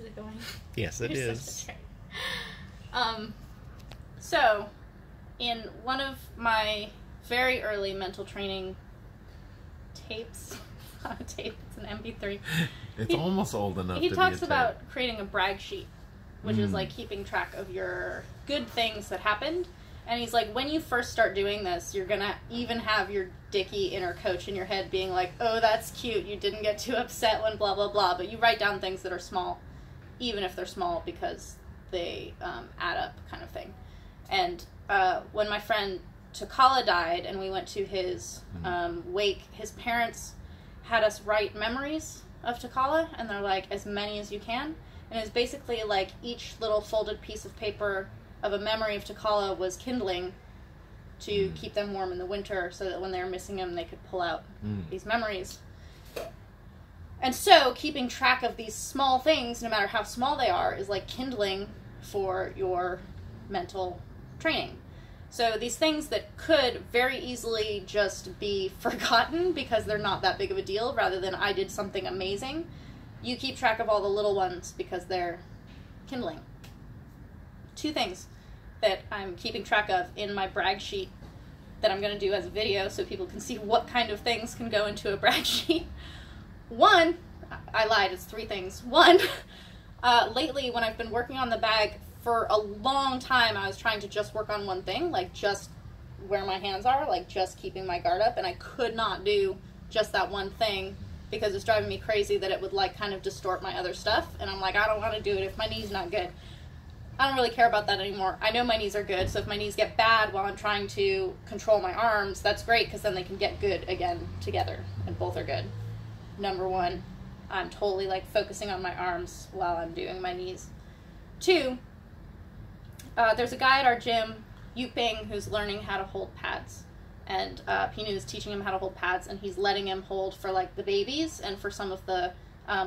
Is it going? Yes, it is. So, in one of my very early mental training tapes, not a tape, it's an MP3. It's almost old enough to be a tape. He talks about creating a brag sheet, which is like keeping track of your good things that happened. And he's like, when you first start doing this, you're going to even have your dicky inner coach in your head being like, oh, that's cute, you didn't get too upset when blah, blah, blah. But you write down things that are small, even if they're small, because they add up kind of thing. And when my friend Duuglas died and we went to his wake, his parents had us write memories of Duuglas, and they're like, as many as you can. And it's basically like each little folded piece of paper of a memory of Duuglas was kindling to keep them warm in the winter, so that when they were missing him, they could pull out these memories. And so keeping track of these small things, no matter how small they are, is like kindling for your mental training. So these things that could very easily just be forgotten because they're not that big of a deal, rather than I did something amazing, you keep track of all the little ones because they're kindling. Two things that I'm keeping track of in my brag sheet that I'm going to do as a video so people can see what kind of things can go into a brag sheet. One, I lied, it's three things. One, lately when I've been working on the bag for a long time, I was trying to just work on one thing, like just where my hands are, like just keeping my guard up, and I could not do just that one thing because it's driving me crazy that it would like kind of distort my other stuff, and I'm like, I don't want to do it if my knee's not good. I don't really care about that anymore. I know my knees are good, so if my knees get bad while I'm trying to control my arms, that's great, because then they can get good again together, and both are good. Number one, I'm totally like focusing on my arms while I'm doing my knees. Two, there's a guy at our gym, Yuping, who's learning how to hold pads, and Pinu is teaching him how to hold pads, and he's letting him hold for like the babies and for some of the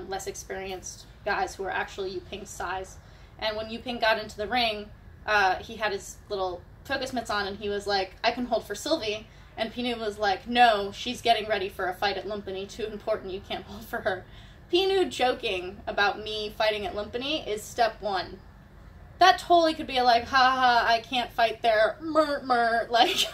less experienced guys who are actually Yuping's size. And when Yuping got into the ring, he had his little focus mitts on, and he was like, I can hold for Sylvie. And Pinu was like, no, she's getting ready for a fight at Lumpini, too important, you can't hold for her. Pinu joking about me fighting at Lumpini is step one. That totally could be a like, ha ha, I can't fight there, like,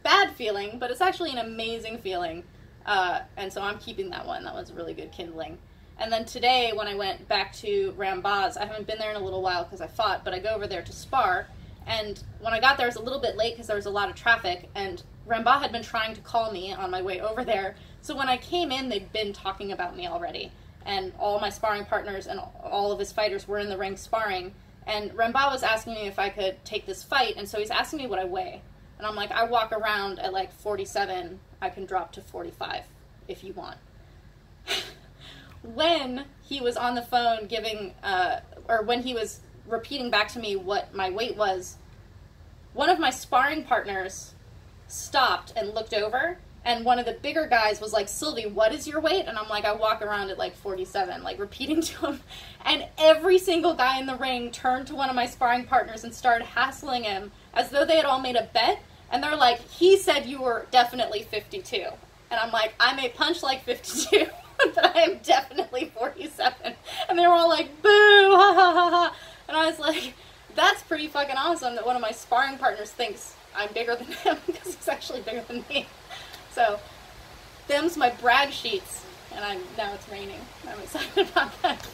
bad feeling, but it's actually an amazing feeling. And so I'm keeping that one. That was really good kindling. And then today, when I went back to Rambaz, I haven't been there in a little while because I fought, but I go over there to spar. And when I got there, it was a little bit late because there was a lot of traffic, and Rambaz had been trying to call me on my way over there. So when I came in, they'd been talking about me already. And all my sparring partners and all of his fighters were in the ring sparring. And Rambaz was asking me if I could take this fight, and so he's asking me what I weigh. And I'm like, I walk around at like 47. I can drop to 45 if you want. When he was on the phone giving, or when he was repeating back to me what my weight was, one of my sparring partners stopped and looked over, and one of the bigger guys was like, Sylvie, what is your weight? And I'm like, I walk around at like 47, like repeating to him. And every single guy in the ring turned to one of my sparring partners and started hassling him as though they had all made a bet. And they're like, he said you were definitely 52. And I'm like, I may punch like 52. But I am definitely 47. And they were all like, boo, ha ha ha ha. And I was like, that's pretty fucking awesome that one of my sparring partners thinks I'm bigger than him, because he's actually bigger than me. So, them's my brag sheets. And now it's raining. I'm excited about that.